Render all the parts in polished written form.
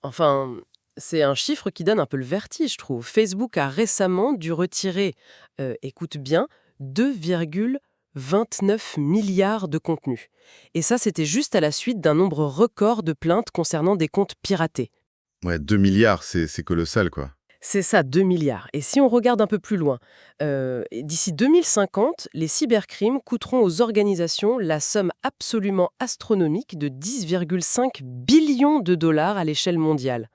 Enfin, c'est un chiffre qui donne un peu le vertige, je trouve. Facebook a récemment dû retirer, écoute bien, 2,29 milliards de contenus. Et ça, c'était juste à la suite d'un nombre record de plaintes concernant des comptes piratés. Ouais, 2 milliards, c'est colossal, quoi. C'est ça, 2 milliards. Et si on regarde un peu plus loin, d'ici 2050, les cybercrimes coûteront aux organisations la somme absolument astronomique de 10,5 billions de dollars à l'échelle mondiale.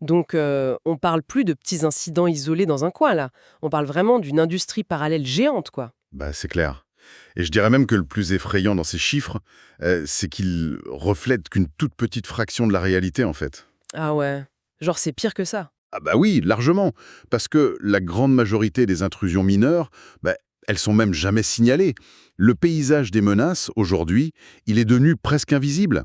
Donc, on parle plus de petits incidents isolés dans un coin, là. On parle vraiment d'une industrie parallèle géante, quoi. Bah, c'est clair. Et je dirais même que le plus effrayant dans ces chiffres, c'est qu'ils reflètent qu'une toute petite fraction de la réalité, en fait. Ah ouais. Genre, c'est pire que ça. Ah bah oui, largement. Parce que la grande majorité des intrusions mineures, bah, elles sont même jamais signalées. Le paysage des menaces, aujourd'hui, il est devenu presque invisible.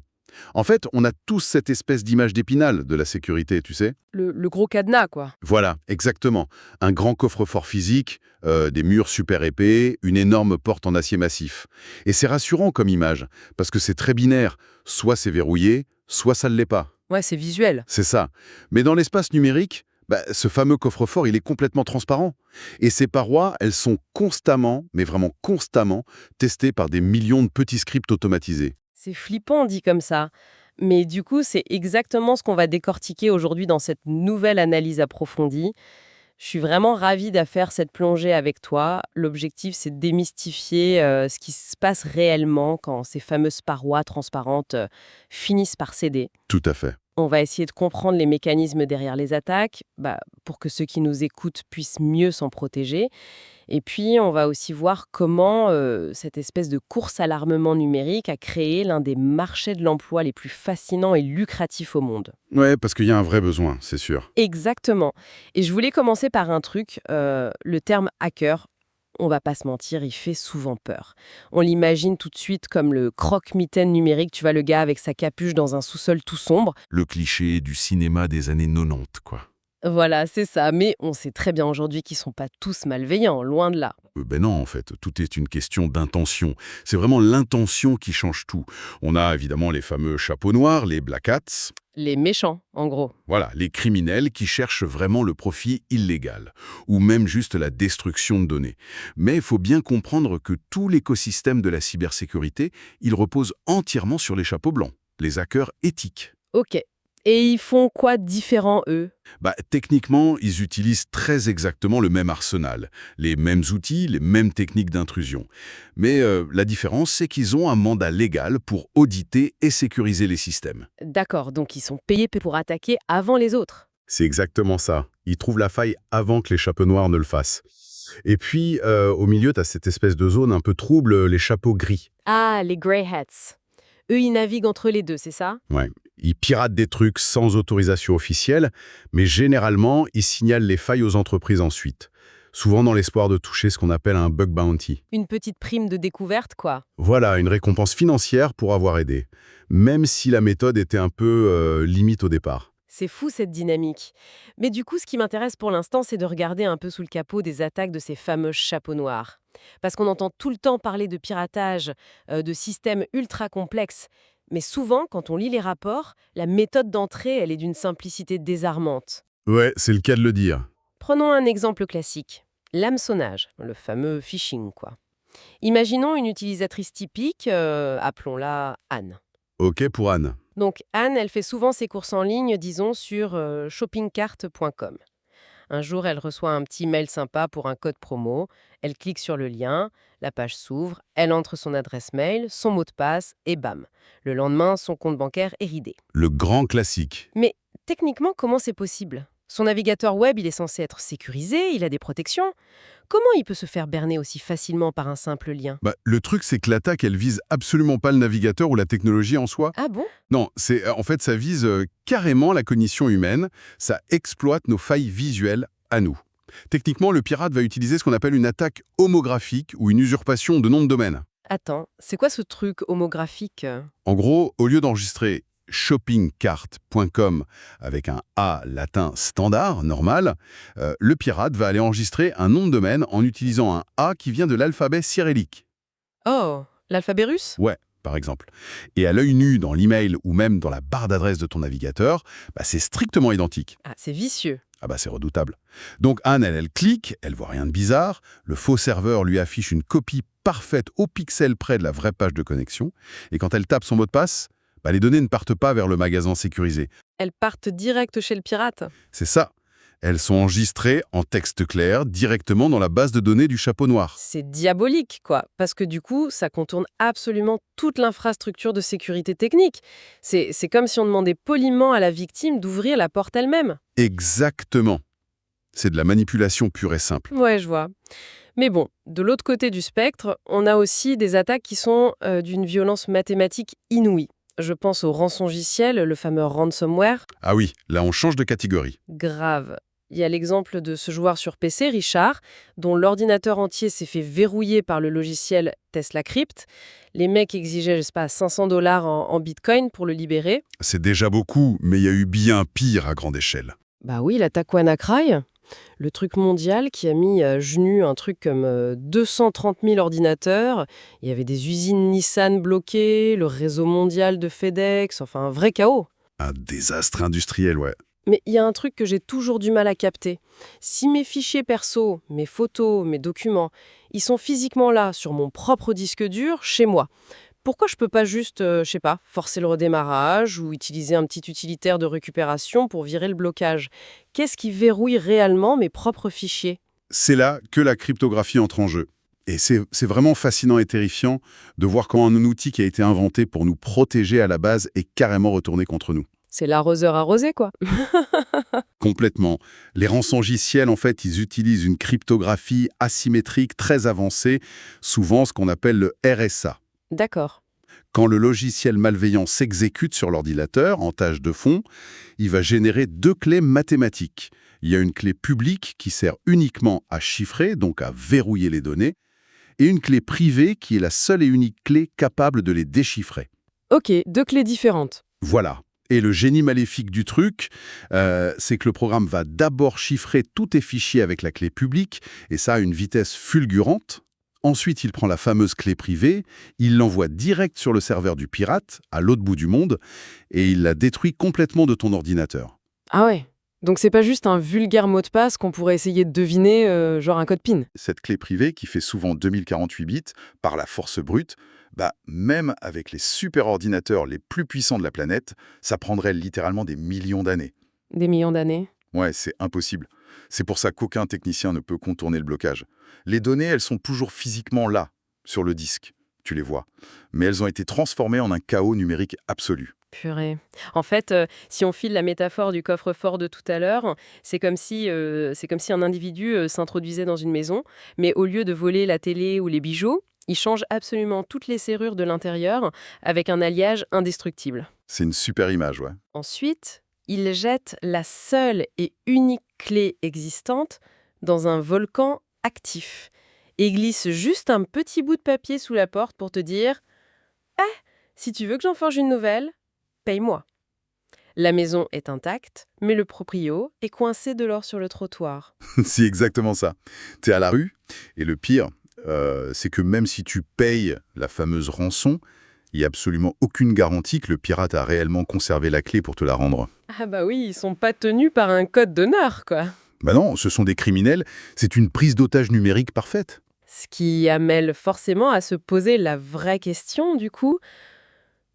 En fait, on a tous cette espèce d'image d'Épinal de la sécurité, tu sais. Le gros cadenas, quoi. Voilà, exactement. Un grand coffre-fort physique, des murs super épais, une énorme porte en acier massif. Et c'est rassurant comme image, parce que c'est très binaire. Soit c'est verrouillé, soit ça ne l'est pas. Ouais, c'est visuel. C'est ça. Mais dans l'espace numérique, bah, ce fameux coffre-fort, il est complètement transparent. Et ces parois, elles sont constamment, mais vraiment constamment, testées par des millions de petits scripts automatisés. C'est flippant dit comme ça. Mais du coup, c'est exactement ce qu'on va décortiquer aujourd'hui dans cette nouvelle analyse approfondie. Je suis vraiment ravie de faire cette plongée avec toi. L'objectif, c'est de démystifier ce qui se passe réellement quand ces fameuses parois transparentes finissent par céder. Tout à fait. On va essayer de comprendre les mécanismes derrière les attaques, pour que ceux qui nous écoutent puissent mieux s'en protéger. Et puis, on va aussi voir comment cette espèce de course à l'armement numérique a créé l'un des marchés de l'emploi les plus fascinants et lucratifs au monde. Ouais, parce qu'il y a un vrai besoin, c'est sûr. Exactement. Et je voulais commencer par un truc, le terme hacker. On va pas se mentir, il fait souvent peur. On l'imagine tout de suite comme le croque-mitaine numérique, tu vois, le gars avec sa capuche dans un sous-sol tout sombre. Le cliché du cinéma des années 90, quoi. Voilà, c'est ça. Mais on sait très bien aujourd'hui qu'ils sont pas tous malveillants, loin de là. Ben non, en fait, tout est une question d'intention. C'est vraiment l'intention qui change tout. On a évidemment les fameux chapeaux noirs, les black hats, Les méchants, en gros. voilà, les criminels qui cherchent vraiment le profit illégal, ou même juste la destruction de données. Mais il faut bien comprendre que tout l'écosystème de la cybersécurité, il repose entièrement sur les chapeaux blancs, les hackers éthiques. Ok. Et ils font quoi de différent, eux? Bah, techniquement, ils utilisent très exactement le même arsenal, les mêmes outils, les mêmes techniques d'intrusion. Mais la différence, c'est qu'ils ont un mandat légal pour auditer et sécuriser les systèmes. D'accord, donc ils sont payés pour attaquer avant les autres. C'est exactement ça. Ils trouvent la faille avant que les chapeaux noirs ne le fassent. Et puis, au milieu, tu as cette espèce de zone un peu trouble, les chapeaux gris. Ah, les Grey Hats. Eux, ils naviguent entre les deux, c'est ça? Ouais. Ils piratent des trucs sans autorisation officielle, mais généralement, ils signalent les failles aux entreprises ensuite. Souvent dans l'espoir de toucher ce qu'on appelle un bug bounty. Une petite prime de découverte, quoi. Voilà, une récompense financière pour avoir aidé. Même si la méthode était un peu limite au départ. C'est fou cette dynamique. Mais du coup, ce qui m'intéresse pour l'instant, c'est de regarder un peu sous le capot des attaques de ces fameux chapeaux noirs. Parce qu'on entend tout le temps parler de piratage, de systèmes ultra complexes. Mais souvent, quand on lit les rapports, la méthode d'entrée, elle est d'une simplicité désarmante. Ouais, c'est le cas de le dire. Prenons un exemple classique. L'hameçonnage, le fameux phishing, quoi. Imaginons une utilisatrice typique, appelons-la Anne. Ok pour Anne. Donc Anne, elle fait souvent ses courses en ligne, disons, sur shoppingcart.com. Un jour, elle reçoit un petit mail sympa pour un code promo. Elle clique sur le lien, la page s'ouvre, elle entre son adresse mail, son mot de passe et bam. Le lendemain, son compte bancaire est ridé. Le grand classique. Mais techniquement, comment c'est possible? Son navigateur web, il est censé être sécurisé, il a des protections. Comment il peut se faire berner aussi facilement par un simple lien? Bah, le truc, c'est que l'attaque, elle vise absolument pas le navigateur ou la technologie en soi. Ah bon? Non, en fait, ça vise carrément la cognition humaine. Ça exploite nos failles visuelles à nous. Techniquement, le pirate va utiliser ce qu'on appelle une attaque homographique ou une usurpation de nom de domaine. Attends, c'est quoi ce truc homographique? En gros, au lieu d'enregistrer shoppingcart.com avec un A latin standard, normal, le pirate va aller enregistrer un nom de domaine en utilisant un A qui vient de l'alphabet cyrillique. Oh, l'alphabet russe? Ouais, par exemple. Et à l'œil nu, dans l'email ou même dans la barre d'adresse de ton navigateur, c'est strictement identique. Ah, c'est vicieux. Ah c'est redoutable. Donc Anne, elle clique, elle voit rien de bizarre, le faux serveur lui affiche une copie parfaite au pixel près de la vraie page de connexion, et quand elle tape son mot de passe, les données ne partent pas vers le magasin sécurisé. Elles partent direct chez le pirate. C'est ça. Elles sont enregistrées en texte clair directement dans la base de données du chapeau noir. C'est diabolique, quoi, parce que du coup, ça contourne absolument toute l'infrastructure de sécurité technique. C'est comme si on demandait poliment à la victime d'ouvrir la porte elle-même. Exactement. C'est de la manipulation pure et simple. Ouais, je vois. Mais bon, de l'autre côté du spectre, on a aussi des attaques qui sont d'une violence mathématique inouïe. Je pense au rançongiciel, le fameux ransomware. Ah oui, là on change de catégorie. Grave. Il y a l'exemple de ce joueur sur PC, Richard, dont l'ordinateur entier s'est fait verrouiller par le logiciel Tesla Crypt. Les mecs exigeaient, je sais pas, $500 en bitcoin pour le libérer. C'est déjà beaucoup, mais il y a eu bien pire à grande échelle. Bah oui, l'attaque WannaCry, le truc mondial qui a mis à genoux un truc comme 230 000 ordinateurs. Il y avait des usines Nissan bloquées, le réseau mondial de FedEx, enfin un vrai chaos. Un désastre industriel, ouais. Mais il y a un truc que j'ai toujours du mal à capter. Si mes fichiers perso, mes photos, mes documents, ils sont physiquement là, sur mon propre disque dur, chez moi, pourquoi je peux pas juste, je sais pas, forcer le redémarrage ou utiliser un petit utilitaire de récupération pour virer le blocage? Qu'est-ce qui verrouille réellement mes propres fichiers? C'est là que la cryptographie entre en jeu. Et c'est vraiment fascinant et terrifiant de voir comment un outil qui a été inventé pour nous protéger à la base est carrément retourné contre nous. C'est l'arroseur arrosé, quoi. Complètement. Les rançongiciels, en fait, ils utilisent une cryptographie asymétrique très avancée, souvent ce qu'on appelle le RSA. D'accord. Quand le logiciel malveillant s'exécute sur l'ordinateur en tâche de fond, il va générer deux clés mathématiques. Il y a une clé publique qui sert uniquement à chiffrer, donc à verrouiller les données, et une clé privée qui est la seule et unique clé capable de les déchiffrer. Ok, deux clés différentes. Voilà. Et le génie maléfique du truc, c'est que le programme va d'abord chiffrer tous tes fichiers avec la clé publique, et ça à une vitesse fulgurante. Ensuite, il prend la fameuse clé privée, il l'envoie direct sur le serveur du pirate, à l'autre bout du monde, et il la détruit complètement de ton ordinateur. Ah ouais. Donc c'est pas juste un vulgaire mot de passe qu'on pourrait essayer de deviner, genre un code PIN. Cette clé privée, qui fait souvent 2048 bits, par la force brute, même avec les superordinateurs les plus puissants de la planète, ça prendrait littéralement des millions d'années. Des millions d'années. Ouais, c'est impossible. C'est pour ça qu'aucun technicien ne peut contourner le blocage. Les données, elles sont toujours physiquement là, sur le disque. Tu les vois. Mais elles ont été transformées en un chaos numérique absolu. Purée. En fait, si on file la métaphore du coffre-fort de tout à l'heure, c'est comme si un individu s'introduisait dans une maison, mais au lieu de voler la télé ou les bijoux, il change absolument toutes les serrures de l'intérieur avec un alliage indestructible. C'est une super image, ouais. Ensuite, il jette la seule et unique clé existante dans un volcan actif et glisse juste un petit bout de papier sous la porte pour te dire « Eh, si tu veux que j'en forge une nouvelle, paye-moi ». La maison est intacte, mais le proprio est coincé de l'or sur le trottoir. C'est exactement ça. T'es à la rue, et le pire, c'est que même si tu payes la fameuse rançon, il n'y a absolument aucune garantie que le pirate a réellement conservé la clé pour te la rendre. Ah bah oui, ils sont pas tenus par un code d'honneur, quoi. Non, ce sont des criminels, c'est une prise d'otage numérique parfaite. Ce qui amène forcément à se poser la vraie question, du coup.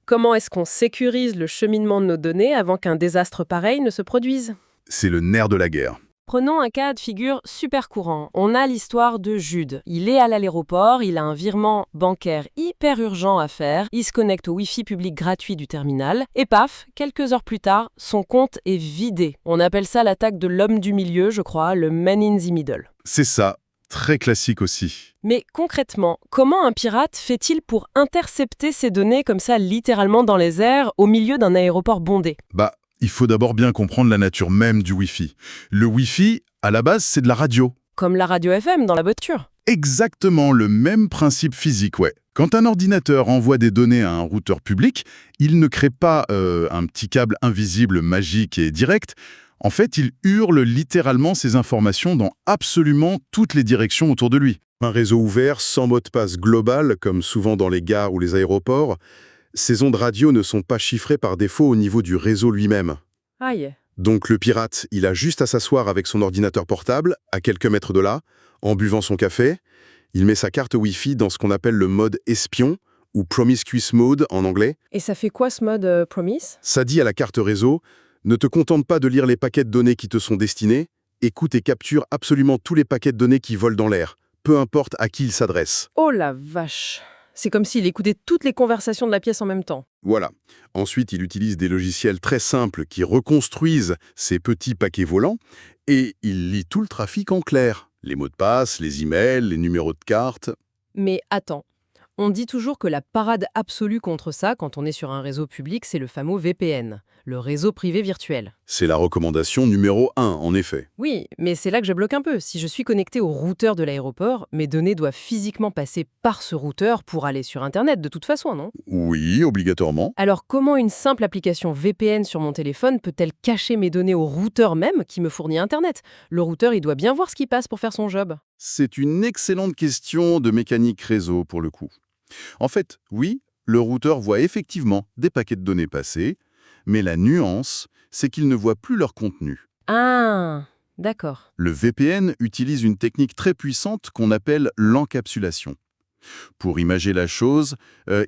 Comment est-ce qu'on sécurise le cheminement de nos données avant qu'un désastre pareil ne se produise? C'est le nerf de la guerre. Prenons un cas de figure super courant. On a l'histoire de Jude. Il est à l'aéroport, il a un virement bancaire hyper urgent à faire, il se connecte au Wi-Fi public gratuit du terminal, et paf, quelques heures plus tard, son compte est vidé. On appelle ça l'attaque de l'homme du milieu, je crois, le man in the middle. C'est ça, très classique aussi. Mais concrètement, comment un pirate fait-il pour intercepter ces données comme ça littéralement dans les airs au milieu d'un aéroport bondé? Il faut d'abord bien comprendre la nature même du Wi-Fi. Le Wi-Fi, à la base, c'est de la radio. Comme la radio FM dans la voiture. Exactement le même principe physique, ouais. Quand un ordinateur envoie des données à un routeur public, il ne crée pas un petit câble invisible, magique et direct. En fait, il hurle littéralement ces informations dans absolument toutes les directions autour de lui. Un réseau ouvert, sans mot de passe global, comme souvent dans les gares ou les aéroports, ces ondes radio ne sont pas chiffrées par défaut au niveau du réseau lui-même. Aïe. Donc le pirate, il a juste à s'asseoir avec son ordinateur portable, à quelques mètres de là, en buvant son café. Il met sa carte Wi-Fi dans ce qu'on appelle le mode espion, ou Promiscuous Mode en anglais. Et ça fait quoi ce mode Promise? Ça dit à la carte réseau, ne te contente pas de lire les paquets de données qui te sont destinés, écoute et capture absolument tous les paquets de données qui volent dans l'air, peu importe à qui ils s'adressent. Oh la vache. C'est comme s'il écoutait toutes les conversations de la pièce en même temps. Voilà. Ensuite, il utilise des logiciels très simples qui reconstruisent ces petits paquets volants et il lit tout le trafic en clair. Les mots de passe, les emails, les numéros de carte. Mais attends, on dit toujours que la parade absolue contre ça, quand on est sur un réseau public, c'est le fameux VPN, le réseau privé virtuel. C'est la recommandation numéro 1, en effet. Oui, mais c'est là que je bloque un peu. Si je suis connecté au routeur de l'aéroport, mes données doivent physiquement passer par ce routeur pour aller sur Internet de toute façon, non? Oui, obligatoirement. Alors comment une simple application VPN sur mon téléphone peut-elle cacher mes données au routeur même qui me fournit Internet? Le routeur, il doit bien voir ce qui passe pour faire son job. C'est une excellente question de mécanique réseau pour le coup. En fait, oui, le routeur voit effectivement des paquets de données passer, mais la nuance, c'est qu'il ne voit plus leur contenu. Ah, d'accord. Le VPN utilise une technique très puissante qu'on appelle l'encapsulation. Pour imager la chose,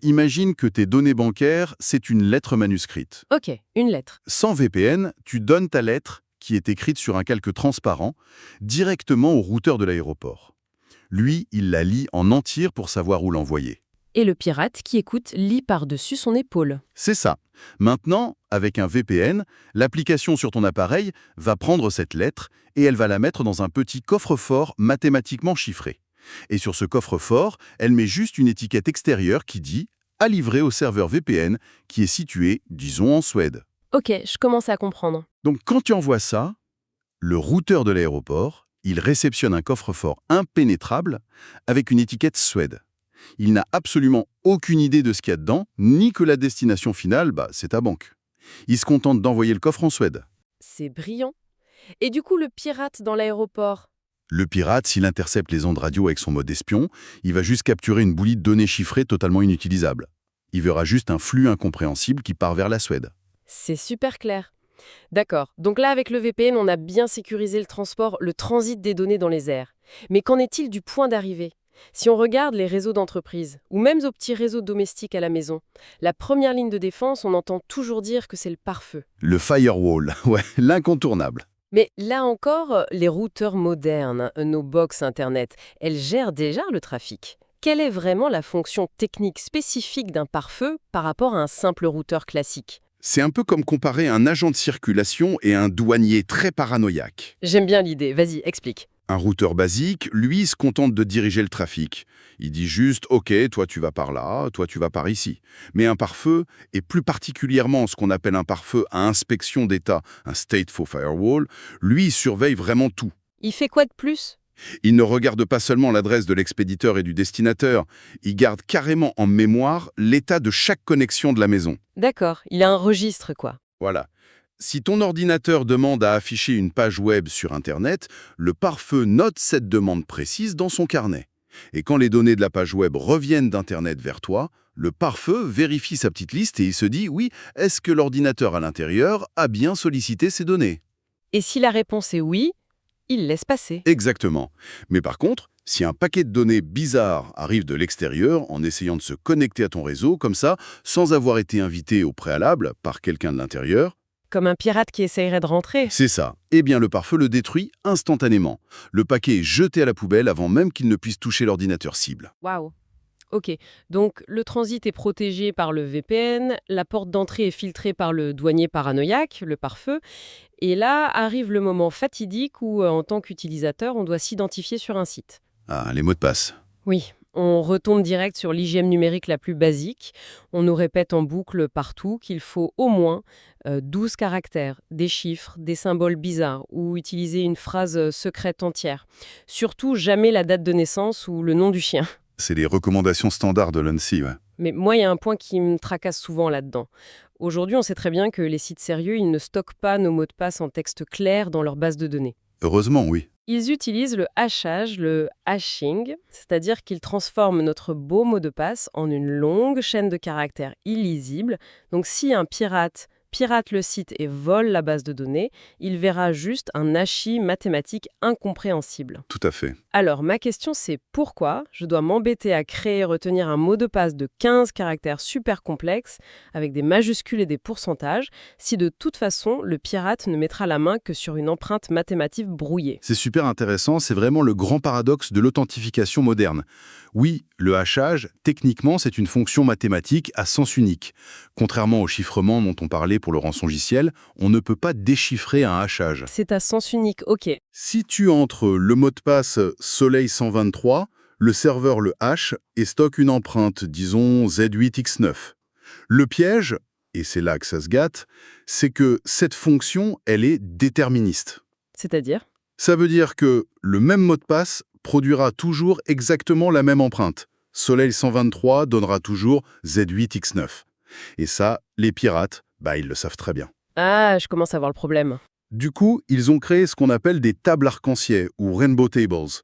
imagine que tes données bancaires, c'est une lettre manuscrite. Ok, une lettre. Sans VPN, tu donnes ta lettre, qui est écrite sur un calque transparent, directement au routeur de l'aéroport. Lui, il la lit en entier pour savoir où l'envoyer. Et le pirate qui écoute lit par-dessus son épaule. C'est ça. Maintenant, avec un VPN, l'application sur ton appareil va prendre cette lettre et elle va la mettre dans un petit coffre-fort mathématiquement chiffré. Et sur ce coffre-fort, elle met juste une étiquette extérieure qui dit « à livrer au serveur VPN » qui est situé, disons, en Suède. Ok, je commence à comprendre. Donc quand tu envoies ça, le routeur de l'aéroport, il réceptionne un coffre-fort impénétrable avec une étiquette Suède. Il n'a absolument aucune idée de ce qu'il y a dedans, ni que la destination finale, c'est ta banque. Il se contente d'envoyer le coffre en Suède. C'est brillant. Et du coup, le pirate dans l'aéroport? Le pirate, s'il intercepte les ondes radio avec son mode espion, il va juste capturer une bouillie de données chiffrées totalement inutilisable. Il verra juste un flux incompréhensible qui part vers la Suède. C'est super clair. D'accord. Donc là, avec le VPN, on a bien sécurisé le transport, le transit des données dans les airs. Mais qu'en est-il du point d'arrivée? Si on regarde les réseaux d'entreprise, ou même aux petits réseaux domestiques à la maison, la première ligne de défense, on entend toujours dire que c'est le pare-feu. Le firewall, ouais, l'incontournable. Mais là encore, les routeurs modernes, nos box Internet, elles gèrent déjà le trafic. Quelle est vraiment la fonction technique spécifique d'un pare-feu par rapport à un simple routeur classique? C'est un peu comme comparer un agent de circulation et un douanier très paranoïaque. J'aime bien l'idée, vas-y, explique. Un routeur basique, lui, se contente de diriger le trafic. Il dit juste « Ok, toi tu vas par là, toi tu vas par ici ». Mais un pare-feu, et plus particulièrement ce qu'on appelle un pare-feu à inspection d'état, un stateful firewall, lui, il surveille vraiment tout. Il fait quoi de plus? Il ne regarde pas seulement l'adresse de l'expéditeur et du destinataire, il garde carrément en mémoire l'état de chaque connexion de la maison. D'accord, il a un registre, quoi. Voilà. Si ton ordinateur demande à afficher une page web sur Internet, le pare-feu note cette demande précise dans son carnet. Et quand les données de la page web reviennent d'Internet vers toi, le pare-feu vérifie sa petite liste et il se dit « Oui, est-ce que l'ordinateur à l'intérieur a bien sollicité ces données ?» Et si la réponse est oui, il laisse passer. Exactement. Mais par contre, si un paquet de données bizarres arrive de l'extérieur en essayant de se connecter à ton réseau, comme ça, sans avoir été invité au préalable par quelqu'un de l'intérieur, Comme un pirate qui essayerait de rentrer. c'est ça. Eh bien, le pare-feu le détruit instantanément. Le paquet est jeté à la poubelle avant même qu'il ne puisse toucher l'ordinateur cible. Waouh. Ok, donc le transit est protégé par le VPN, la porte d'entrée est filtrée par le douanier paranoïaque, le pare-feu, et là arrive le moment fatidique où, en tant qu'utilisateur, on doit s'identifier sur un site. Ah, les mots de passe. Oui, on retombe direct sur l'hygiène numérique la plus basique. On nous répète en boucle partout qu'il faut au moins 12 caractères, des chiffres, des symboles bizarres ou utiliser une phrase secrète entière. Surtout jamais la date de naissance ou le nom du chien. C'est les recommandations standards de l'ANSSI, ouais. Mais moi, il y a un point qui me tracasse souvent là-dedans. Aujourd'hui, on sait très bien que les sites sérieux, ils ne stockent pas nos mots de passe en texte clair dans leur base de données. Heureusement, oui. Ils utilisent le hachage, le hashing, c'est-à-dire qu'ils transforment notre beau mot de passe en une longue chaîne de caractères illisibles. Donc si un pirate le site et vole la base de données, il verra juste un hachis mathématique incompréhensible. Tout à fait. Alors, ma question c'est pourquoi je dois m'embêter à créer et retenir un mot de passe de 15 caractères super complexes avec des majuscules et des pourcentages si de toute façon le pirate ne mettra la main que sur une empreinte mathématique brouillée. C'est super intéressant, c'est vraiment le grand paradoxe de l'authentification moderne. Oui, le hachage, techniquement, c'est une fonction mathématique à sens unique. Contrairement au chiffrement dont on parlait pour le rançongiciel, on ne peut pas déchiffrer un hachage. C'est à sens unique, ok. Si tu entres le mot de passe Soleil 123, le serveur le hash et stocke une empreinte, disons Z8X9. Le piège, et c'est là que ça se gâte, c'est que cette fonction, elle est déterministe. C'est-à-dire ? Ça veut dire que le même mot de passe produira toujours exactement la même empreinte. Soleil 123 donnera toujours Z8X9. Et ça, les pirates, ils le savent très bien. Ah, je commence à voir le problème. Du coup, ils ont créé ce qu'on appelle des tables arc-en-ciel ou rainbow tables.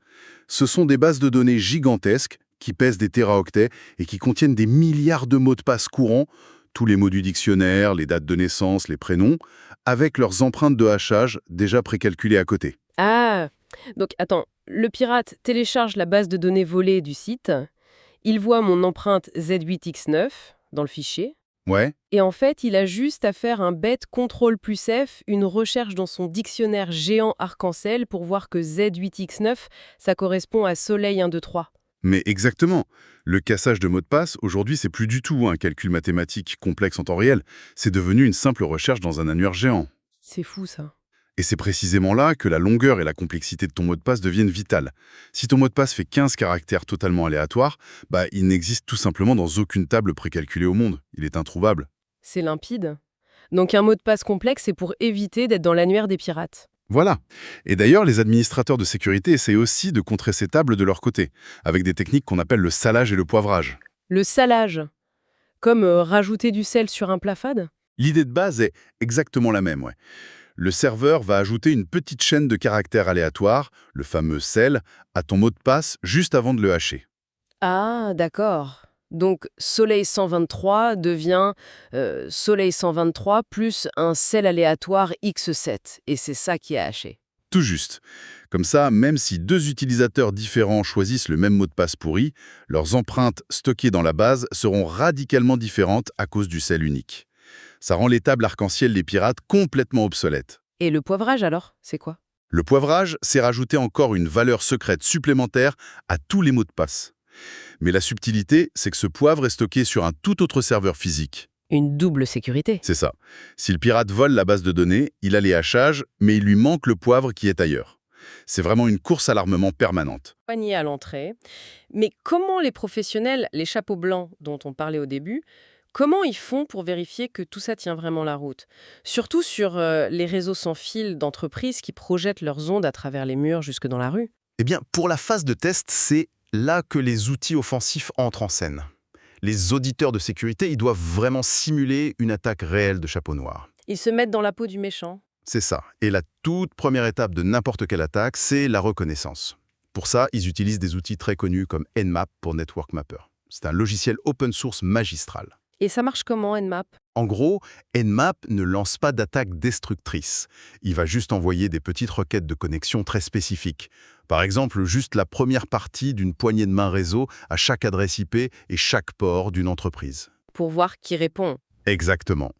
Ce sont des bases de données gigantesques qui pèsent des téraoctets et qui contiennent des milliards de mots de passe courants, tous les mots du dictionnaire, les dates de naissance, les prénoms, avec leurs empreintes de hachage déjà précalculées à côté. Ah, donc attends, le pirate télécharge la base de données volée du site, il voit mon empreinte Z8X9 dans le fichier, Ouais, et en fait, il a juste à faire un bête CTRL+F, une recherche dans son dictionnaire géant arc-en-ciel pour voir que Z8X9, ça correspond à Soleil 1, 2, 3. mais exactement. Le cassage de mots de passe, aujourd'hui, c'est plus du tout un calcul mathématique complexe en temps réel. C'est devenu une simple recherche dans un annuaire géant. C'est fou ça. Et c'est précisément là que la longueur et la complexité de ton mot de passe deviennent vitales. Si ton mot de passe fait 15 caractères totalement aléatoires, il n'existe tout simplement dans aucune table précalculée au monde. Il est introuvable. C'est limpide. Donc un mot de passe complexe, c'est pour éviter d'être dans l'annuaire des pirates. Voilà. Et d'ailleurs, les administrateurs de sécurité essayent aussi de contrer ces tables de leur côté, avec des techniques qu'on appelle le salage et le poivrage. Le salage, comme rajouter du sel sur un plat fade ? L'idée de base est exactement la même, ouais. Le serveur va ajouter une petite chaîne de caractères aléatoires, le fameux sel, à ton mot de passe juste avant de le hasher. Ah, d'accord. Donc, Soleil 123 devient Soleil 123 plus un sel aléatoire X7. Et c'est ça qui est haché. Tout juste. Comme ça, même si deux utilisateurs différents choisissent le même mot de passe pourri, leurs empreintes stockées dans la base seront radicalement différentes à cause du sel unique. Ça rend les tables arc-en-ciel des pirates complètement obsolètes. Et le poivrage alors, c'est quoi ? Le poivrage, c'est rajouter encore une valeur secrète supplémentaire à tous les mots de passe. Mais la subtilité, c'est que ce poivre est stocké sur un tout autre serveur physique. Une double sécurité. C'est ça. Si le pirate vole la base de données, il a les hachages, mais il lui manque le poivre qui est ailleurs. C'est vraiment une course à l'armement permanente. Poigné à l'entrée. Mais comment les professionnels, les chapeaux blancs dont on parlait au début, comment ils font pour vérifier que tout ça tient vraiment la route ? Surtout sur les réseaux sans fil d'entreprises qui projettent leurs ondes à travers les murs jusque dans la rue. Eh bien, pour la phase de test, c'est là que les outils offensifs entrent en scène. Les auditeurs de sécurité, ils doivent vraiment simuler une attaque réelle de chapeau noir. Ils se mettent dans la peau du méchant. C'est ça. Et la toute première étape de n'importe quelle attaque, c'est la reconnaissance. Pour ça, ils utilisent des outils très connus comme Nmap pour Network Mapper. C'est un logiciel open source magistral. Et ça marche comment, Nmap ? En gros, Nmap ne lance pas d'attaque destructrice. Il va juste envoyer des petites requêtes de connexion très spécifiques. Par exemple, juste la première partie d'une poignée de main réseau à chaque adresse IP et chaque port d'une entreprise. Pour voir qui répond. Exactement.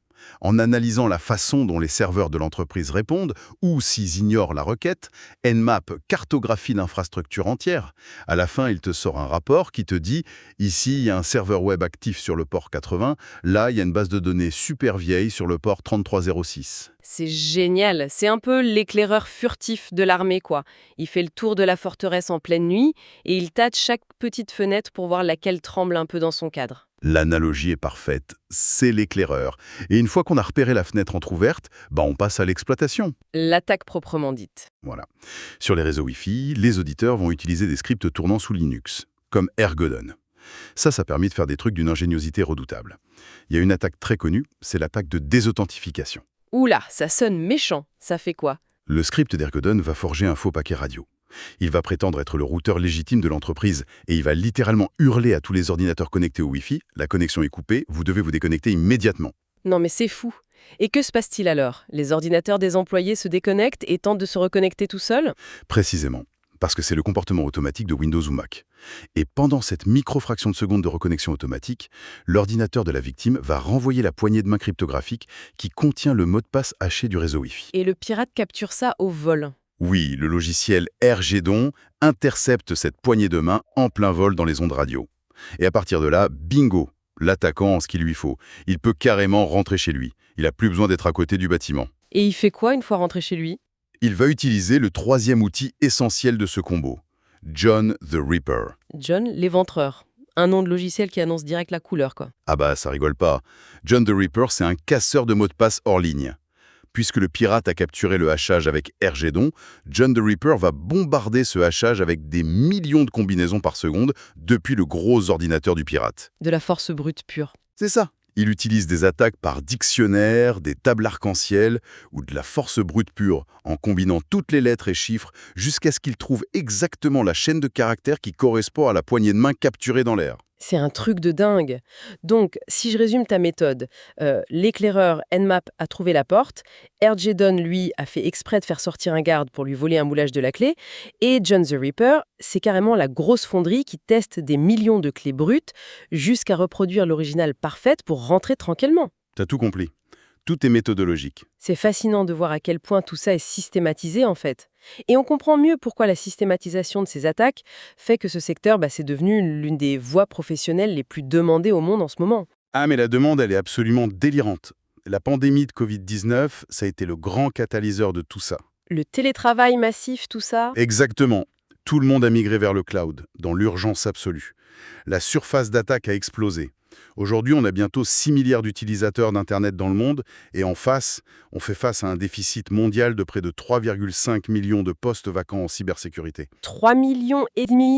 En analysant la façon dont les serveurs de l'entreprise répondent, ou s'ils ignorent la requête, Nmap cartographie l'infrastructure entière. À la fin, il te sort un rapport qui te dit « Ici, il y a un serveur web actif sur le port 80, là, il y a une base de données super vieille sur le port 3306. » C'est génial. C'est un peu l'éclaireur furtif de l'armée, quoi. Il fait le tour de la forteresse en pleine nuit et il tâte chaque petite fenêtre pour voir laquelle tremble un peu dans son cadre. L'analogie est parfaite, c'est l'éclaireur. Et une fois qu'on a repéré la fenêtre entrouverte, on passe à l'exploitation. L'attaque proprement dite. Voilà. Sur les réseaux Wi-Fi, les auditeurs vont utiliser des scripts tournant sous Linux, comme Ergodon. Ça permet de faire des trucs d'une ingéniosité redoutable. Il y a une attaque très connue, c'est l'attaque de désauthentification. Oula, ça sonne méchant. Ça fait quoi ? Le script d'Ergodon va forger un faux paquet radio. Il va prétendre être le routeur légitime de l'entreprise et il va littéralement hurler à tous les ordinateurs connectés au Wi-Fi, la connexion est coupée, vous devez vous déconnecter immédiatement. Non mais c'est fou. Et que se passe-t-il alors? Les ordinateurs des employés se déconnectent et tentent de se reconnecter tout seuls? Précisément, parce que c'est le comportement automatique de Windows ou Mac. Et pendant cette micro-fraction de seconde de reconnexion automatique, l'ordinateur de la victime va renvoyer la poignée de main cryptographique qui contient le mot de passe haché du réseau Wi-Fi. Et le pirate capture ça au vol. Oui, le logiciel RGDON intercepte cette poignée de main en plein vol dans les ondes radio. Et à partir de là, bingo, l'attaquant en ce qu'il lui faut. Il peut carrément rentrer chez lui. Il n'a plus besoin d'être à côté du bâtiment. Et il fait quoi une fois rentré chez lui? Il va utiliser le troisième outil essentiel de ce combo, John the Ripper. John l'éventreur. Un nom de logiciel qui annonce direct la couleur, quoi. Ah bah, ça rigole pas. John the Ripper, c'est un casseur de mots de passe hors ligne. Puisque le pirate a capturé le hachage avec RGDON, John the Ripper va bombarder ce hachage avec des millions de combinaisons par seconde depuis le gros ordinateur du pirate. De la force brute pure. C'est ça. Il utilise des attaques par dictionnaire, des tables arc-en-ciel ou de la force brute pure, en combinant toutes les lettres et chiffres jusqu'à ce qu'il trouve exactement la chaîne de caractères qui correspond à la poignée de main capturée dans l'air. C'est un truc de dingue. Donc, si je résume ta méthode, l'éclaireur Nmap a trouvé la porte, RGDON, lui, a fait exprès de faire sortir un garde pour lui voler un moulage de la clé, et John the Ripper, c'est carrément la grosse fonderie qui teste des millions de clés brutes jusqu'à reproduire l'original parfaite pour rentrer tranquillement. T'as tout compris. Tout est méthodologique. C'est fascinant de voir à quel point tout ça est systématisé, en fait. Et on comprend mieux pourquoi la systématisation de ces attaques fait que ce secteur, c'est devenu l'une des voies professionnelles les plus demandées au monde en ce moment. Ah mais la demande, elle est absolument délirante. La pandémie de Covid-19, ça a été le grand catalyseur de tout ça. Le télétravail massif, tout ça. Exactement. Tout le monde a migré vers le cloud, dans l'urgence absolue. La surface d'attaque a explosé. Aujourd'hui, on a bientôt 6 milliards d'utilisateurs d'Internet dans le monde et en face, on fait face à un déficit mondial de près de 3,5 millions de postes vacants en cybersécurité. 3,5 millions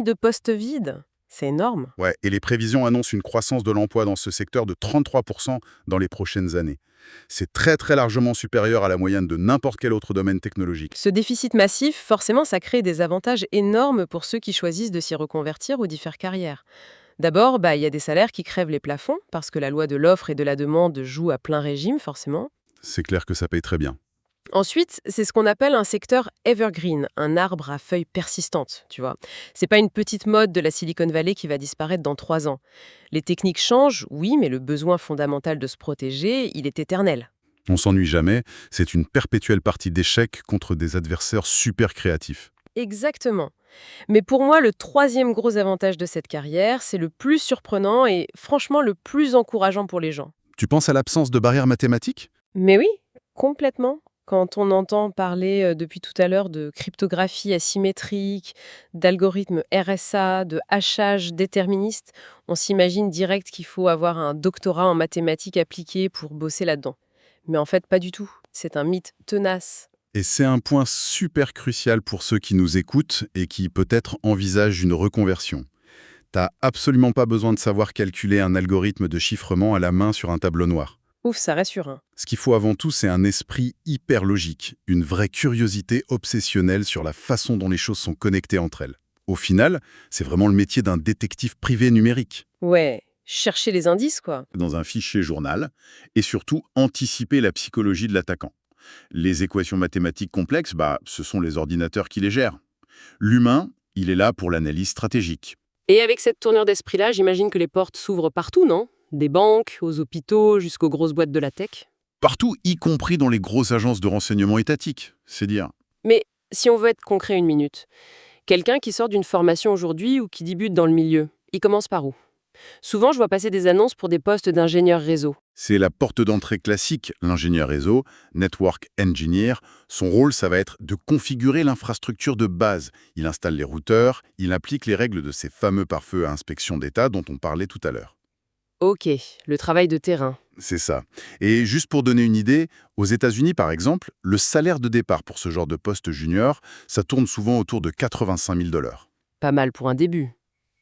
de postes vides. C'est énorme. Ouais, et les prévisions annoncent une croissance de l'emploi dans ce secteur de 33% dans les prochaines années. C'est très très largement supérieur à la moyenne de n'importe quel autre domaine technologique. Ce déficit massif, forcément, ça crée des avantages énormes pour ceux qui choisissent de s'y reconvertir ou d'y faire carrière. D'abord, il y a des salaires qui crèvent les plafonds, parce que la loi de l'offre et de la demande joue à plein régime, forcément. C'est clair que ça paye très bien. Ensuite, c'est ce qu'on appelle un secteur evergreen, un arbre à feuilles persistantes, tu vois. C'est pas une petite mode de la Silicon Valley qui va disparaître dans 3 ans. Les techniques changent, oui, mais le besoin fondamental de se protéger, il est éternel. On s'ennuie jamais, c'est une perpétuelle partie d'échecs contre des adversaires super créatifs. Exactement. Mais pour moi, le troisième gros avantage de cette carrière, c'est le plus surprenant et franchement le plus encourageant pour les gens. Tu penses à l'absence de barrières mathématiques? Mais oui, complètement. Quand on entend parler depuis tout à l'heure de cryptographie asymétrique, d'algorithmes RSA, de hachage déterministe, on s'imagine direct qu'il faut avoir un doctorat en mathématiques appliquées pour bosser là-dedans. Mais en fait, pas du tout. C'est un mythe tenace. Et c'est un point super crucial pour ceux qui nous écoutent et qui peut-être envisagent une reconversion. T'as absolument pas besoin de savoir calculer un algorithme de chiffrement à la main sur un tableau noir. Ouf, ça rassure, hein. Ce qu'il faut avant tout, c'est un esprit hyper logique, une vraie curiosité obsessionnelle sur la façon dont les choses sont connectées entre elles. Au final, c'est vraiment le métier d'un détective privé numérique. Ouais, chercher les indices, quoi. Dans un fichier journal, et surtout anticiper la psychologie de l'attaquant. Les équations mathématiques complexes, ce sont les ordinateurs qui les gèrent. L'humain, il est là pour l'analyse stratégique. Et avec cette tournure d'esprit-là, j'imagine que les portes s'ouvrent partout, non? Des banques, aux hôpitaux, jusqu'aux grosses boîtes de la tech. Partout, y compris dans les grosses agences de renseignement étatiques, c'est dire. Mais si on veut être concret une minute, quelqu'un qui sort d'une formation aujourd'hui ou qui débute dans le milieu, il commence par où? Souvent, je vois passer des annonces pour des postes d'ingénieur réseau. C'est la porte d'entrée classique, l'ingénieur réseau, Network Engineer. Son rôle, ça va être de configurer l'infrastructure de base. Il installe les routeurs, il applique les règles de ces fameux pare-feu à inspection d'état dont on parlait tout à l'heure. Ok, le travail de terrain. C'est ça. Et juste pour donner une idée, aux États-Unis par exemple, le salaire de départ pour ce genre de poste junior, ça tourne souvent autour de 85 000 $. Pas mal pour un début.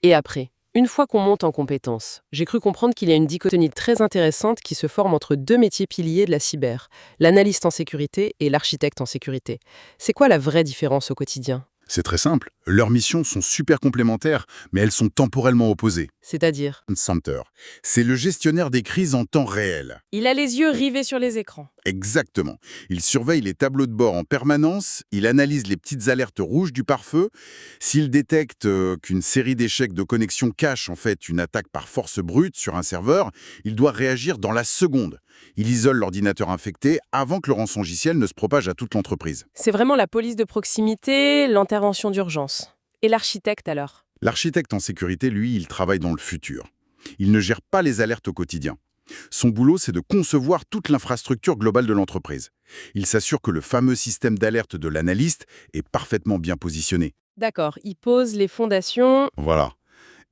Et après, Une fois qu'on monte en compétences, j'ai cru comprendre qu'il y a une dichotomie très intéressante qui se forme entre deux métiers piliers de la cyber, l'analyste en sécurité et l'architecte en sécurité. C'est quoi la vraie différence au quotidien? C'est très simple. Leurs missions sont super complémentaires, mais elles sont temporellement opposées. C'est-à-dire? Center, c'est le gestionnaire des crises en temps réel. Il a les yeux rivés sur les écrans. Exactement. Il surveille les tableaux de bord en permanence, il analyse les petites alertes rouges du pare-feu. S'il détecte qu'une série d'échecs de connexion cache en fait une attaque par force brute sur un serveur, il doit réagir dans la seconde. Il isole l'ordinateur infecté avant que le rançongiciel ne se propage à toute l'entreprise. C'est vraiment la police de proximité, l'intervention d'urgence. Et l'architecte alors? L'architecte en sécurité, lui, il travaille dans le futur. Il ne gère pas les alertes au quotidien. Son boulot, c'est de concevoir toute l'infrastructure globale de l'entreprise. Il s'assure que le fameux système d'alerte de l'analyste est parfaitement bien positionné. D'accord, il pose les fondations. Voilà.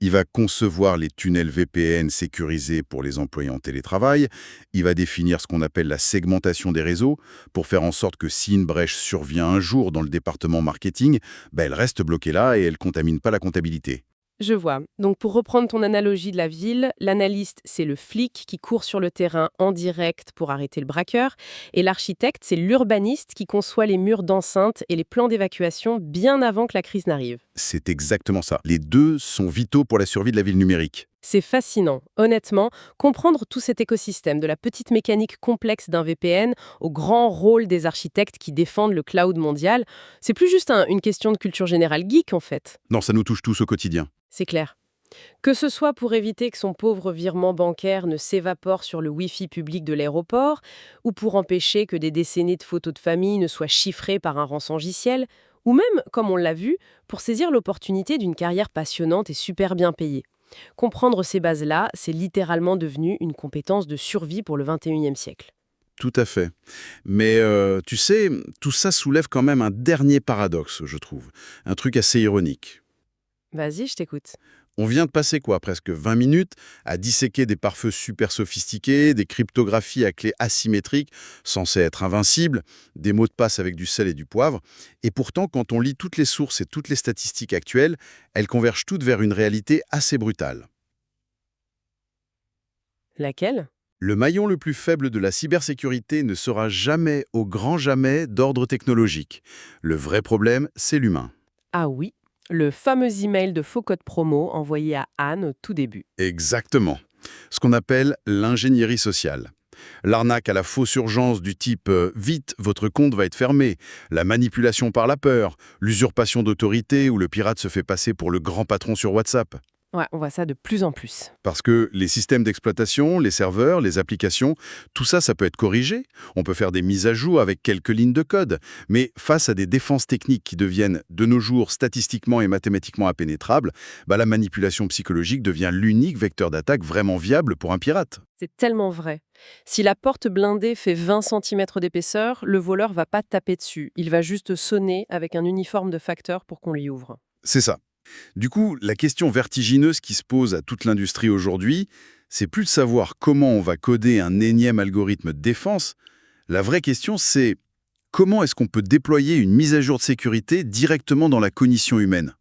Il va concevoir les tunnels VPN sécurisés pour les employés en télétravail. Il va définir ce qu'on appelle la segmentation des réseaux pour faire en sorte que si une brèche survient un jour dans le département marketing, elle reste bloquée là et elle ne contamine pas la comptabilité. Je vois. Donc pour reprendre ton analogie de la ville, l'analyste, c'est le flic qui court sur le terrain en direct pour arrêter le braqueur, et l'architecte, c'est l'urbaniste qui conçoit les murs d'enceinte et les plans d'évacuation bien avant que la crise n'arrive. C'est exactement ça. Les deux sont vitaux pour la survie de la ville numérique. C'est fascinant. Honnêtement, comprendre tout cet écosystème, de la petite mécanique complexe d'un VPN au grand rôle des architectes qui défendent le cloud mondial, c'est plus juste une question de culture générale geek en fait. Non, ça nous touche tous au quotidien. C'est clair. Que ce soit pour éviter que son pauvre virement bancaire ne s'évapore sur le Wi-Fi public de l'aéroport, ou pour empêcher que des décennies de photos de famille ne soient chiffrées par un rançongiciel, ou même, comme on l'a vu, pour saisir l'opportunité d'une carrière passionnante et super bien payée. Comprendre ces bases-là, c'est littéralement devenu une compétence de survie pour le 21e siècle. Tout à fait. Mais tu sais, tout ça soulève quand même un dernier paradoxe, je trouve. Un truc assez ironique. Vas-y, je t'écoute. On vient de passer presque 20 minutes à disséquer des pare-feux super sophistiqués, des cryptographies à clés asymétriques, censées être invincibles, des mots de passe avec du sel et du poivre. Et pourtant, quand on lit toutes les sources et toutes les statistiques actuelles, elles convergent toutes vers une réalité assez brutale. Laquelle? Le maillon le plus faible de la cybersécurité ne sera jamais, au grand jamais, d'ordre technologique. Le vrai problème, c'est l'humain. Ah oui, le fameux email de faux code promo envoyé à Anne au tout début. Exactement. Ce qu'on appelle l'ingénierie sociale. L'arnaque à la fausse urgence du type Vite, votre compte va être fermé », la manipulation par la peur, l'usurpation d'autorité où le pirate se fait passer pour le grand patron sur WhatsApp. Ouais, on voit ça de plus en plus. Parce que les systèmes d'exploitation, les serveurs, les applications, tout ça, ça peut être corrigé. On peut faire des mises à jour avec quelques lignes de code. Mais face à des défenses techniques qui deviennent, de nos jours, statistiquement et mathématiquement impénétrables, la manipulation psychologique devient l'unique vecteur d'attaque vraiment viable pour un pirate. C'est tellement vrai. Si la porte blindée fait 20 cm d'épaisseur, le voleur va pas taper dessus. Il va juste sonner avec un uniforme de facteur pour qu'on lui ouvre. C'est ça. Du coup, la question vertigineuse qui se pose à toute l'industrie aujourd'hui, c'est plus de savoir comment on va coder un énième algorithme de défense. La vraie question, c'est comment est-ce qu'on peut déployer une mise à jour de sécurité directement dans la cognition humaine ?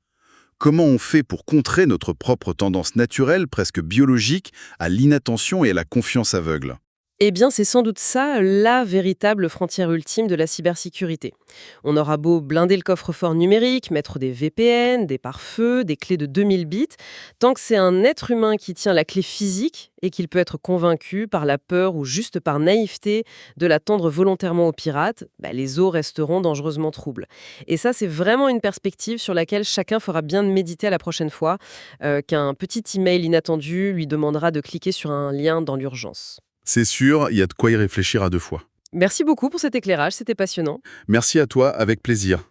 Comment on fait pour contrer notre propre tendance naturelle, presque biologique, à l'inattention et à la confiance aveugle ? Eh bien, c'est sans doute ça, la véritable frontière ultime de la cybersécurité. On aura beau blinder le coffre-fort numérique, mettre des VPN, des pare-feux, des clés de 2000 bits, tant que c'est un être humain qui tient la clé physique et qu'il peut être convaincu par la peur ou juste par naïveté de la tendre volontairement aux pirates, les eaux resteront dangereusement troubles. Et ça, c'est vraiment une perspective sur laquelle chacun fera bien de méditer à la prochaine fois, qu'un petit email inattendu lui demandera de cliquer sur un lien dans l'urgence. C'est sûr, il y a de quoi y réfléchir à deux fois. Merci beaucoup pour cet éclairage, c'était passionnant. Merci à toi, avec plaisir.